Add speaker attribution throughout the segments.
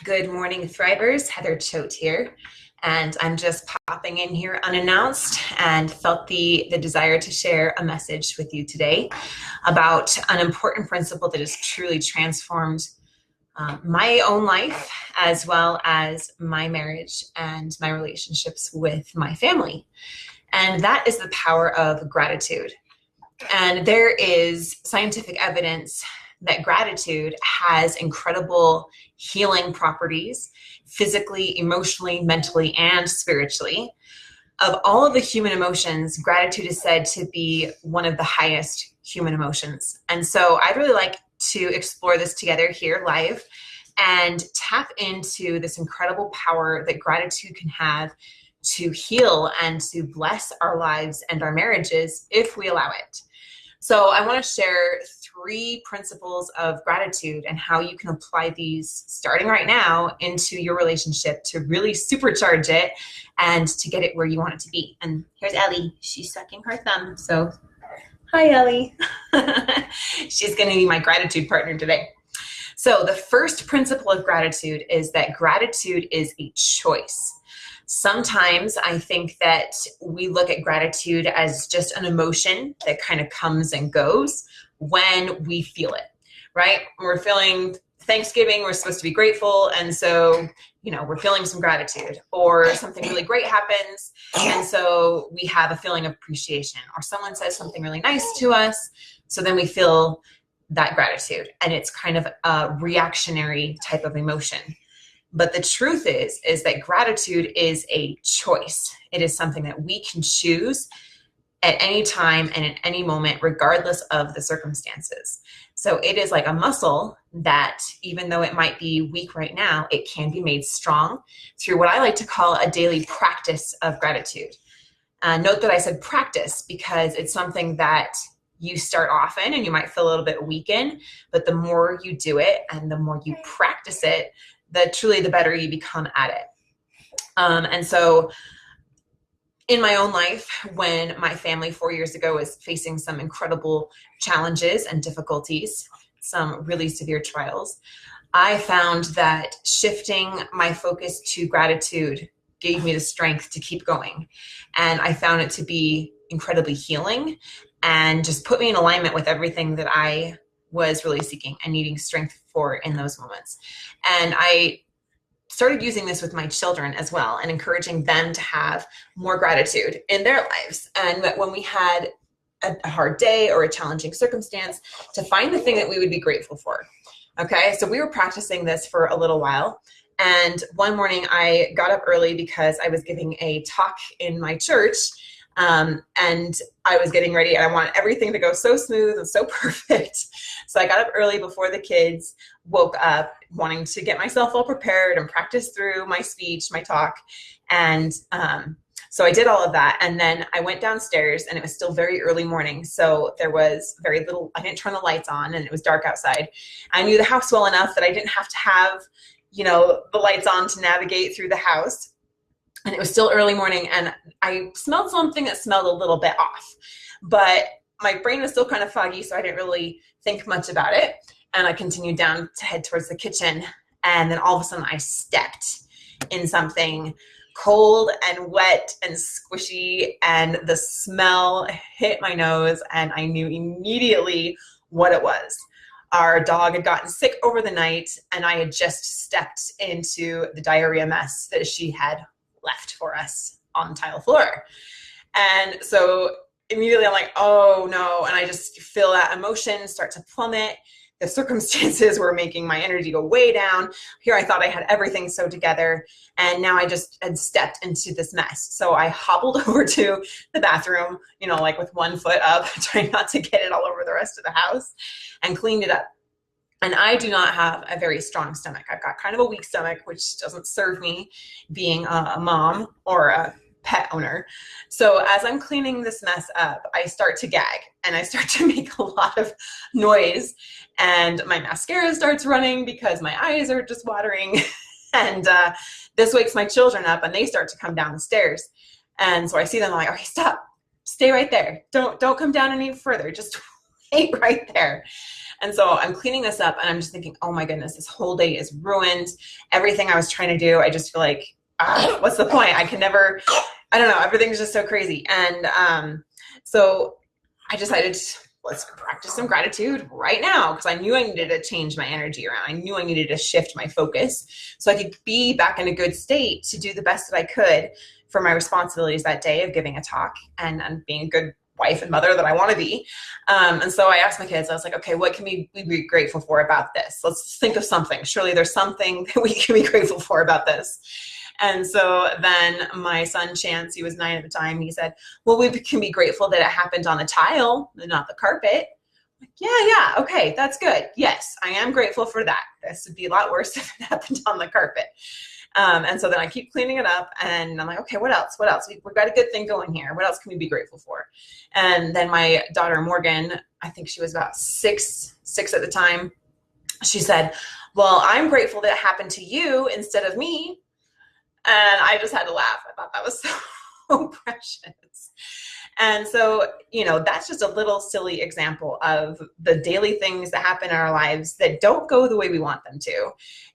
Speaker 1: Good morning, Thrivers. Heather Choate here, and I'm just popping in here unannounced and felt the desire to share a message with you today about an important principle that has truly transformed my own life as well as my marriage and my relationships with my family. And that is the power of gratitude. And there is scientific evidence that gratitude has incredible healing properties, physically, emotionally, mentally, and spiritually. Of all of the human emotions, gratitude is said to be one of the highest human emotions. And so I'd really like to explore this together here live and tap into this incredible power that gratitude can have to heal and to bless our lives and our marriages if we allow it. So I want to share 3 principles of gratitude and how you can apply these starting right now into your relationship to really supercharge it and to get it where you want it to be. And here's Ellie. She's sucking her thumb. So hi, Ellie. She's going to be my gratitude partner today. So the first principle of gratitude is that gratitude is a choice. Sometimes I think that we look at gratitude as just an emotion that kind of comes and goes when we feel it, right? We're feeling Thanksgiving, we're supposed to be grateful. And so, we're feeling some gratitude, or something really great happens. And so we have a feeling of appreciation, or someone says something really nice to us. So then we feel that gratitude, and it's kind of a reactionary type of emotion. But the truth is that gratitude is a choice. It is something that we can choose at any time and at any moment, regardless of the circumstances. So it is like a muscle that, even though it might be weak right now, it can be made strong through what I like to call a daily practice of gratitude. Note that I said practice because it's something that you start often and you might feel a little bit weak in, but the more you do it and the more you practice it, the better you become at it. And so in my own life, when my family 4 years ago was facing some incredible challenges and difficulties, some really severe trials, I found that shifting my focus to gratitude gave me the strength to keep going. And I found it to be incredibly healing and just put me in alignment with everything that I was really seeking and needing strength for in those moments. And I started using this with my children as well and encouraging them to have more gratitude in their lives. And that when we had a hard day or a challenging circumstance, to find the thing that we would be grateful for. Okay, so we were practicing this for a little while. And one morning I got up early because I was giving a talk in my church. And I was getting ready and I wanted everything to go so smooth and so perfect. So I got up early before the kids woke up, wanting to get myself all prepared and practice through my speech, my talk. And so I did all of that. And then I went downstairs and it was still very early morning. So there was very little, I didn't turn the lights on and it was dark outside. I knew the house well enough that I didn't have to have, the lights on to navigate through the house. And it was still early morning and I smelled something that smelled a little bit off, but my brain was still kind of foggy. So I didn't really think much about it. And I continued down to head towards the kitchen. And then all of a sudden I stepped in something cold and wet and squishy, and the smell hit my nose and I knew immediately what it was. Our dog had gotten sick over the night and I had just stepped into the diarrhea mess that she had left for us on the tile floor. And so immediately I'm like, oh no. And I just feel that emotion start to plummet. The circumstances were making my energy go way down. Here I thought I had everything sewed together, and now I just had stepped into this mess. So I hobbled over to the bathroom, like with one foot up, trying not to get it all over the rest of the house, and cleaned it up. And I do not have a very strong stomach. I've got kind of a weak stomach, which doesn't serve me being a mom or a pet owner. So as I'm cleaning this mess up, I start to gag and I start to make a lot of noise, and my mascara starts running because my eyes are just watering. And this wakes my children up and they start to come down the stairs. And so I see them, I'm like, okay, stop, stay right there. Don't come down any further. Just wait right there. And so I'm cleaning this up and I'm just thinking, oh my goodness, this whole day is ruined. Everything I was trying to do, I just feel like, what's the point? I can never, I don't know, everything's just so crazy. And so I decided, let's practice some gratitude right now, because I knew I needed to change my energy around. I knew I needed to shift my focus so I could be back in a good state to do the best that I could for my responsibilities that day of giving a talk and being a good wife and mother that I want to be. And so I asked my kids, I was like, okay, what can we be grateful for about this? Let's think of something. Surely there's something that we can be grateful for about this. And so then my son, Chance, he was 9 at the time, he said, well, we can be grateful that it happened on the tile and not the carpet. I'm like, yeah, okay, that's good. Yes, I am grateful for that. This would be a lot worse if it happened on the carpet. And so then I keep cleaning it up and I'm like, okay, what else? We've got a good thing going here. What else can we be grateful for? And then my daughter, Morgan, I think she was about six at the time. She said, well, I'm grateful that it happened to you instead of me. And I just had to laugh. I thought that was so precious. And so, that's just a little silly example of the daily things that happen in our lives that don't go the way we want them to.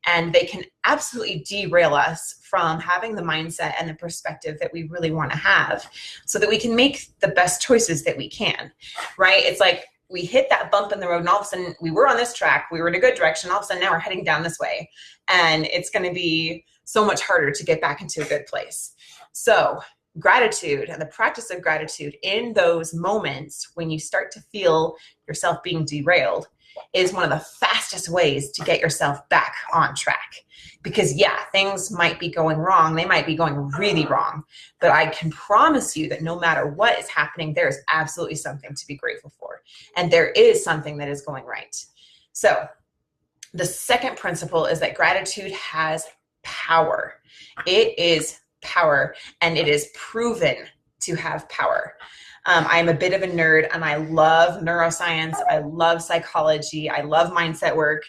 Speaker 1: And they can absolutely derail us from having the mindset and the perspective that we really want to have so that we can make the best choices that we can, right? It's like we hit that bump in the road and all of a sudden we were on this track, we were in a good direction, all of a sudden now we're heading down this way. And it's going to be so much harder to get back into a good place. So gratitude and the practice of gratitude in those moments when you start to feel yourself being derailed is one of the fastest ways to get yourself back on track. Because things might be going wrong. They might be going really wrong. But I can promise you that no matter what is happening, there is absolutely something to be grateful for. And there is something that is going right. So the second principle is that gratitude has power. It is power, and it is proven to have power. I'm a bit of a nerd and I love neuroscience. I love psychology. I love mindset work.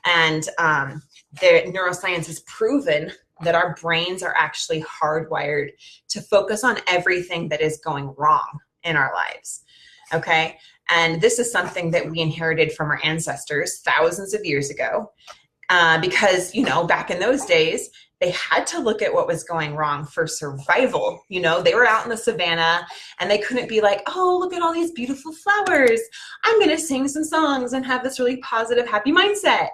Speaker 1: And the neuroscience has proven that our brains are actually hardwired to focus on everything that is going wrong in our lives. Okay. And this is something that we inherited from our ancestors thousands of years ago. Because, back in those days, they had to look at what was going wrong for survival. They were out in the savannah and they couldn't be like, oh, look at all these beautiful flowers. I'm going to sing some songs and have this really positive, happy mindset.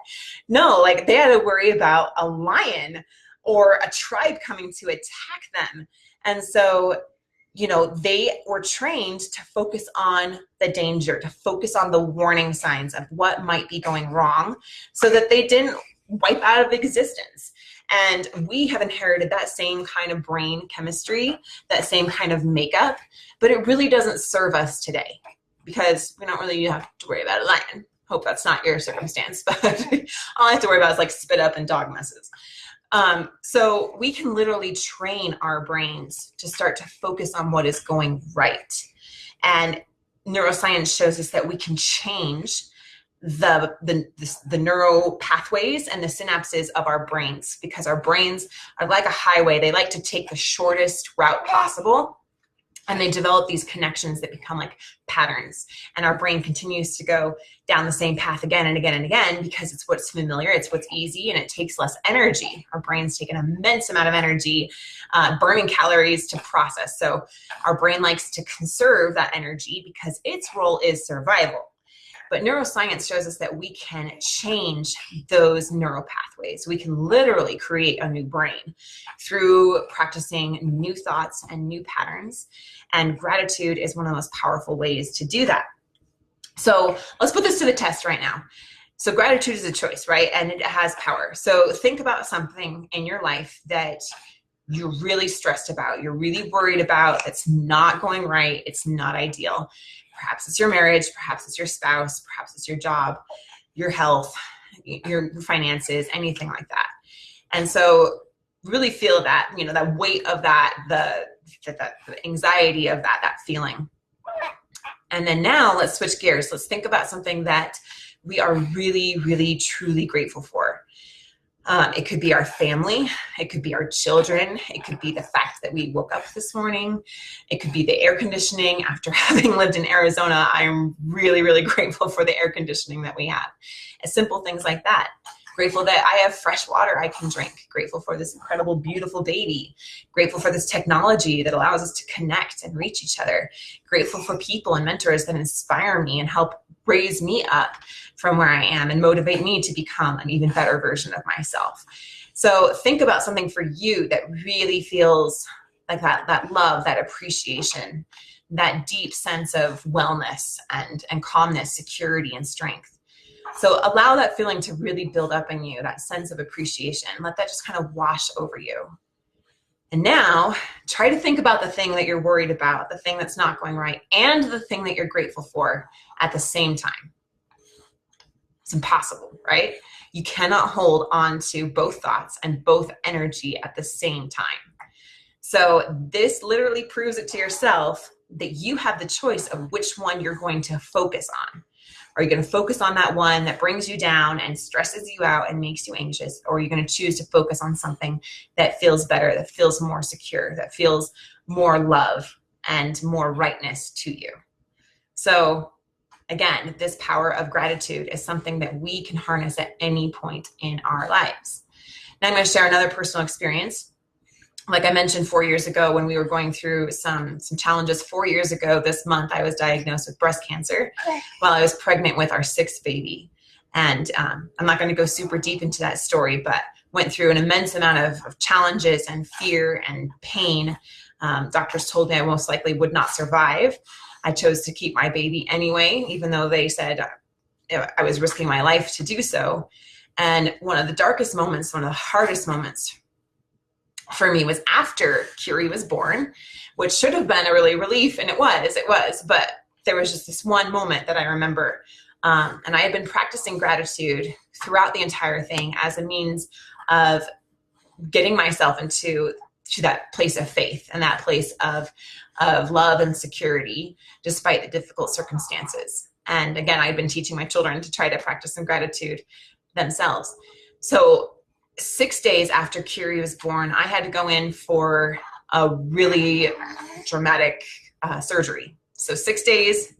Speaker 1: No, they had to worry about a lion or a tribe coming to attack them. And so, they were trained to focus on the danger, to focus on the warning signs of what might be going wrong so that they didn't wipe out of existence. And we have inherited that same kind of brain chemistry, that same kind of makeup, but it really doesn't serve us today because we don't really have to worry about a lion. Hope that's not your circumstance, but all I have to worry about is spit up and dog messes. So we can literally train our brains to start to focus on what is going right. And neuroscience shows us that we can change the neural pathways and the synapses of our brains, because our brains are like a highway. They like to take the shortest route possible. And they develop these connections that become like patterns. And our brain continues to go down the same path again and again and again because it's what's familiar, it's what's easy, and it takes less energy. Our brains take an immense amount of energy, burning calories to process. So our brain likes to conserve that energy because its role is survival. But neuroscience shows us that we can change those neural pathways. We can literally create a new brain through practicing new thoughts and new patterns. And gratitude is one of the most powerful ways to do that. So let's put this to the test right now. So gratitude is a choice, right? And it has power. So think about something in your life that you're really stressed about, you're really worried about, that's not going right, it's not ideal. Perhaps it's your marriage, perhaps it's your spouse, perhaps it's your job, your health, your finances, anything like that. And so really feel that, that weight of that, the anxiety of that feeling. And then now let's switch gears. Let's think about something that we are really, really, truly grateful for. It could be our family. It could be our children. It could be the fact that we woke up this morning. It could be the air conditioning. After having lived in Arizona, I'm really, really grateful for the air conditioning that we have. Simple things like that. Grateful that I have fresh water I can drink. Grateful for this incredible, beautiful baby. Grateful for this technology that allows us to connect and reach each other. Grateful for people and mentors that inspire me and help raise me up from where I am and motivate me to become an even better version of myself. So think about something for you that really feels like that love, that appreciation, that deep sense of wellness and calmness, security, and strength. So allow that feeling to really build up in you, that sense of appreciation. Let that just kind of wash over you. And now try to think about the thing that you're worried about, the thing that's not going right, and the thing that you're grateful for at the same time. It's impossible, right? You cannot hold on to both thoughts and both energy at the same time. So this literally proves it to yourself that you have the choice of which one you're going to focus on. Are you going to focus on that one that brings you down and stresses you out and makes you anxious? Or are you going to choose to focus on something that feels better, that feels more secure, that feels more love and more rightness to you? So again, this power of gratitude is something that we can harness at any point in our lives. Now I'm going to share another personal experience. Like I mentioned 4 years ago when we were going through some challenges, 4 years ago this month, I was diagnosed with breast cancer while I was pregnant with our sixth baby. And I'm not going to go super deep into that story, but went through an immense amount of challenges and fear and pain. Doctors told me I most likely would not survive. I chose to keep my baby anyway, even though they said I was risking my life to do so. And one of the darkest moments, one of the hardest moments for me was after Curie was born, which should have been a really relief, and it was, but there was just this one moment that I remember, and I had been practicing gratitude throughout the entire thing as a means of getting myself into that place of faith and that place of love and security despite the difficult circumstances. And again, I had been teaching my children to try to practice some gratitude themselves. So 6 days after Curie was born, I had to go in for a really dramatic surgery. So 6 days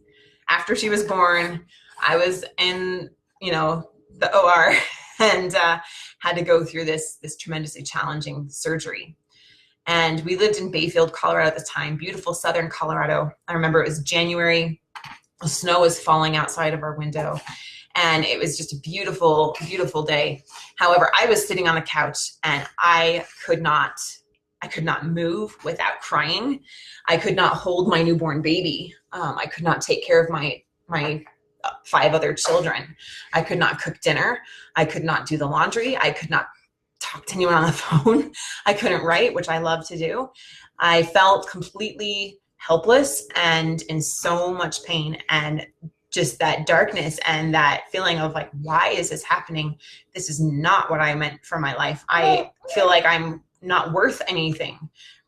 Speaker 1: after she was born, I was in, the OR and had to go through this tremendously challenging surgery. And we lived in Bayfield, Colorado at the time, beautiful southern Colorado. I remember it was January. The snow was falling outside of our window. And it was just a beautiful, beautiful day. However, I was sitting on the couch and I could not move without crying. I could not hold my newborn baby. I could not take care of my 5 other children. I could not cook dinner. I could not do the laundry. I could not talk to anyone on the phone. I couldn't write, which I love to do. I felt completely helpless and in so much pain, and just that darkness and that feeling of like, why is this happening? This is not what I meant for my life. I feel like I'm not worth anything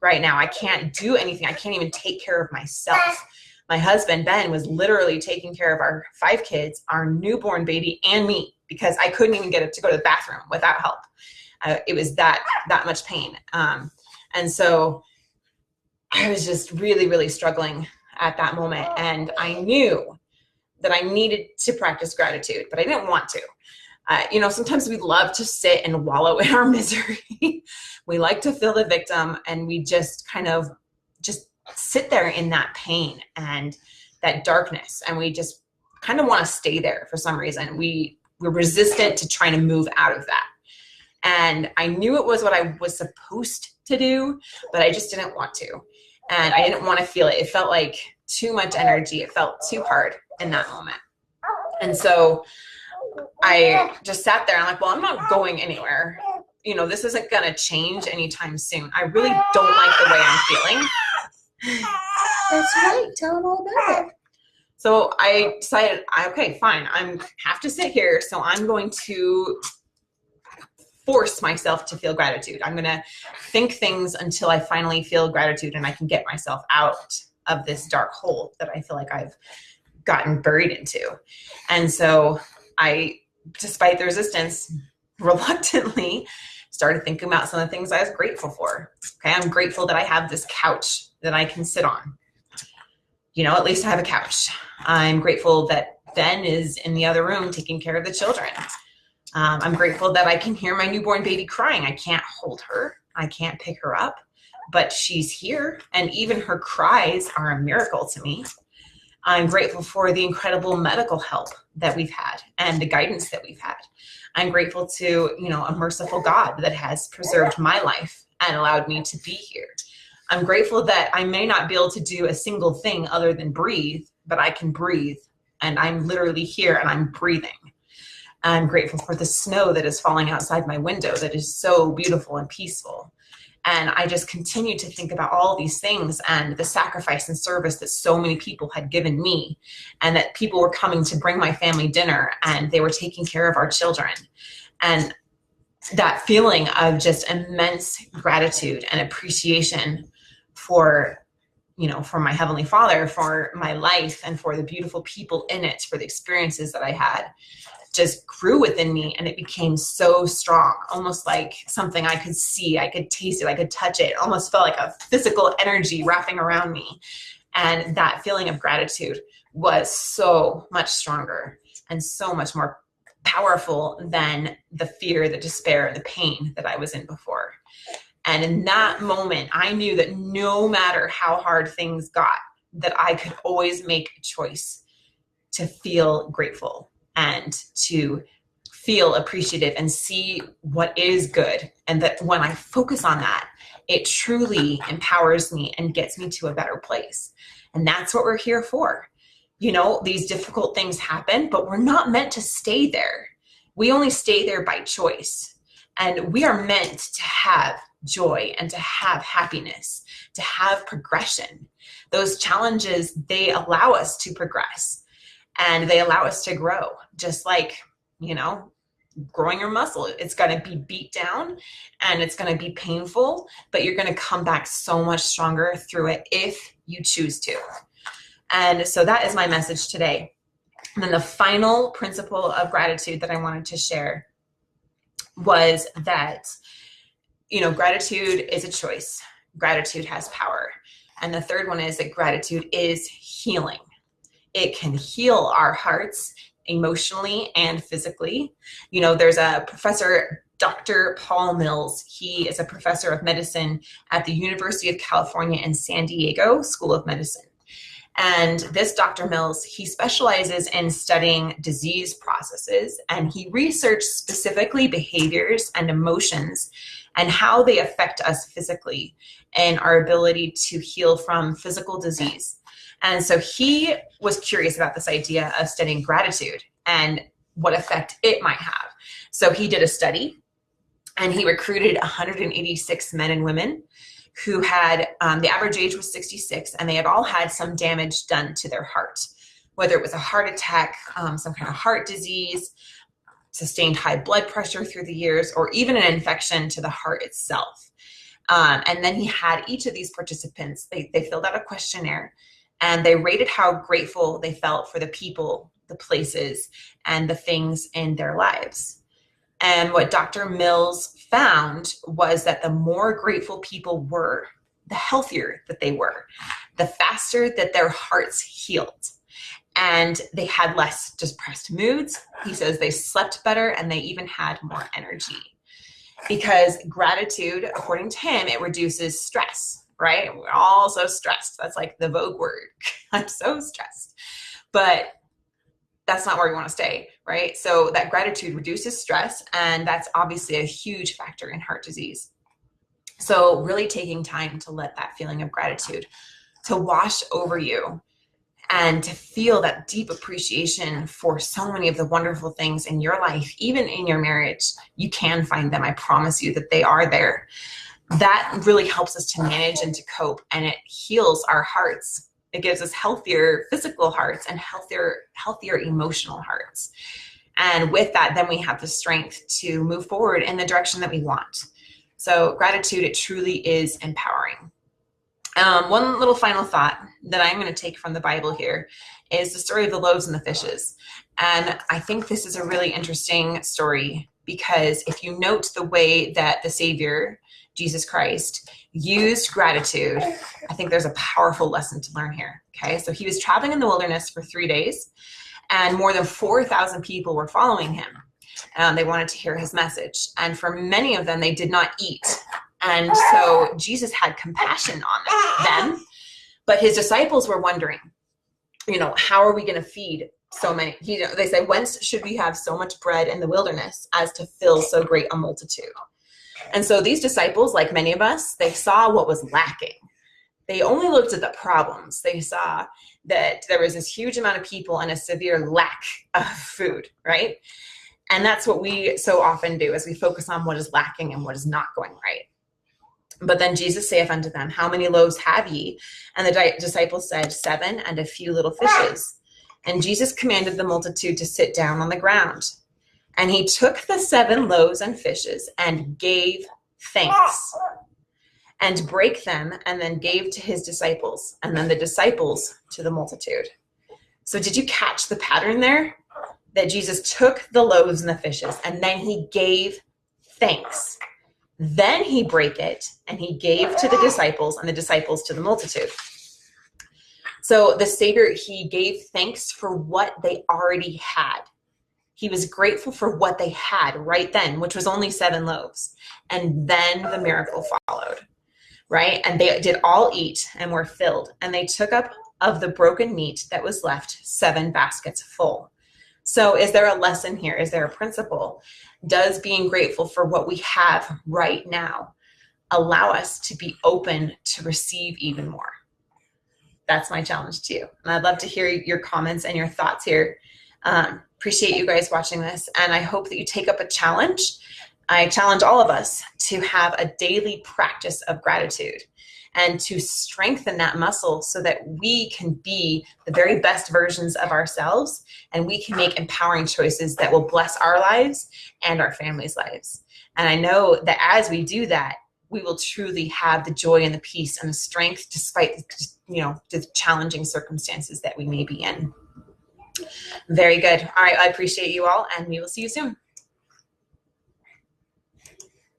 Speaker 1: right now. I can't do anything. I can't even take care of myself. My husband, Ben, was literally taking care of our 5 kids, our newborn baby, and me, because I couldn't even get to go to the bathroom without help. It was that much pain. And so I was just really, really struggling at that moment. And I knew that I needed to practice gratitude, but I didn't want to. Sometimes we love to sit and wallow in our misery. We like to feel the victim, and we just kind of just sit there in that pain and that darkness. And we just kind of want to stay there for some reason. We're resistant to trying to move out of that. And I knew it was what I was supposed to do, but I just didn't want to. And I didn't want to feel it. It felt like too much energy. It felt too hard in that moment. And so I just sat there and I'm like, well, I'm not going anywhere. This isn't going to change anytime soon. I really don't like the way I'm feeling.
Speaker 2: That's right. Tell them all about it.
Speaker 1: So I decided, okay, fine. I have to sit here. So I'm going to force myself to feel gratitude. I'm going to think things until I finally feel gratitude and I can get myself out of this dark hole that I feel like I've gotten buried into. And so I, despite the resistance, reluctantly started thinking about some of the things I was grateful for. Okay, I'm grateful that I have this couch that I can sit on. At least I have a couch. I'm grateful that Ben is in the other room taking care of the children. I'm grateful that I can hear my newborn baby crying. I can't hold her. I can't pick her up, but she's here. And even her cries are a miracle to me. I'm grateful for the incredible medical help that we've had and the guidance that we've had. I'm grateful to, a merciful God that has preserved my life and allowed me to be here. I'm grateful that I may not be able to do a single thing other than breathe, but I can breathe, and I'm literally here and I'm breathing. I'm grateful for the snow that is falling outside my window that is so beautiful and peaceful. And I just continue to think about all these things and the sacrifice and service that so many people had given me, and that people were coming to bring my family dinner and they were taking care of our children. And that feeling of just immense gratitude and appreciation for my Heavenly Father, for my life, and for the beautiful people in it, for the experiences that I had, just grew within me, and it became so strong, almost like something I could see, I could taste it, I could touch it. It almost felt like a physical energy wrapping around me. And that feeling of gratitude was so much stronger and so much more powerful than the fear, the despair, the pain that I was in before. And in that moment, I knew that no matter how hard things got, that I could always make a choice to feel grateful and to feel appreciative and see what is good. And that when I focus on that, it truly empowers me and gets me to a better place. And that's what we're here for. These difficult things happen, but we're not meant to stay there. We only stay there by choice. And we are meant to have joy and to have happiness, to have progression. Those challenges, they allow us to progress and they allow us to grow, just like, growing your muscle. It's going to be beat down and it's going to be painful, but you're going to come back so much stronger through it if you choose to. And so that is my message today. And then the final principle of gratitude that I wanted to share was that, gratitude is a choice. Gratitude has power. And the third one is that gratitude is healing. It can heal our hearts emotionally and physically. There's a professor, Dr. Paul Mills. He is a professor of medicine at the University of California in San Diego School of Medicine. And this Dr. Mills, he specializes in studying disease processes, and he researched specifically behaviors and emotions and how they affect us physically and our ability to heal from physical disease. And so he was curious about this idea of studying gratitude and what effect it might have. So he did a study, and he recruited 186 men and women who had, the average age was 66, and they had all had some damage done to their heart, whether it was a heart attack, some kind of heart disease, sustained high blood pressure through the years, or even an infection to the heart itself. And then he had each of these participants, they filled out a questionnaire, and they rated how grateful they felt for the people, the places, and the things in their lives. And what Dr. Mills found was that the more grateful people were, the healthier that they were, the faster that their hearts healed. And they had less depressed moods. He says they slept better and they even had more energy. Because gratitude, according to him, it reduces stress, right? We're all so stressed. That's like the vogue word. I'm so stressed. But that's not where we want to stay, right? So that gratitude reduces stress, and that's obviously a huge factor in heart disease. So really taking time to let that feeling of gratitude to wash over you and to feel that deep appreciation for so many of the wonderful things in your life, even in your marriage. You can find them. I promise you that they are there. That really helps us to manage and to cope, and it heals our hearts. It gives us healthier physical hearts and healthier emotional hearts. And with that, then we have the strength to move forward in the direction that we want. So gratitude, it truly is empowering. One little final thought that I'm going to take from the Bible here is the story of the loaves and the fishes. And I think this is a really interesting story because if you note the way that the Savior, Jesus Christ, used gratitude, I think there's a powerful lesson to learn here. Okay, so he was traveling in the wilderness for 3 days, and more than 4,000 people were following him. They wanted to hear his message, and for many of them, they did not eat. And so Jesus had compassion on them, but his disciples were wondering, how are we going to feed so many? They said, whence should we have so much bread in the wilderness as to fill so great a multitude? And so these disciples, like many of us, they saw what was lacking. They only looked at the problems. They saw that there was this huge amount of people and a severe lack of food, right? And that's what we so often do, is we focus on what is lacking and what is not going right. But then Jesus saith unto them, how many loaves have ye? And the disciples said, 7, and a few little fishes. And Jesus commanded the multitude to sit down on the ground. And he took the 7 loaves and fishes and gave thanks, and brake them, and then gave to his disciples, and then the disciples to the multitude. So did you catch the pattern there? That Jesus took the loaves and the fishes, and then he gave thanks. Then he brake it, and he gave to the disciples, and the disciples to the multitude. So the Savior, he gave thanks for what they already had. He was grateful for what they had right then, which was only 7 loaves. And then the miracle followed, right? And they did all eat and were filled. And they took up of the broken meat that was left 7 baskets full. So is there a lesson here? Is there a principle? Does being grateful for what we have right now allow us to be open to receive even more? That's my challenge to you. And I'd love to hear your comments and your thoughts here. Appreciate you guys watching this. And I hope that you take up a challenge. I challenge all of us to have a daily practice of gratitude and to strengthen that muscle so that we can be the very best versions of ourselves, and we can make empowering choices that will bless our lives and our families' lives. And I know that as we do that, we will truly have the joy and the peace and the strength despite, the challenging circumstances that we may be in. Very good. All right. I appreciate you all, and we will see you soon.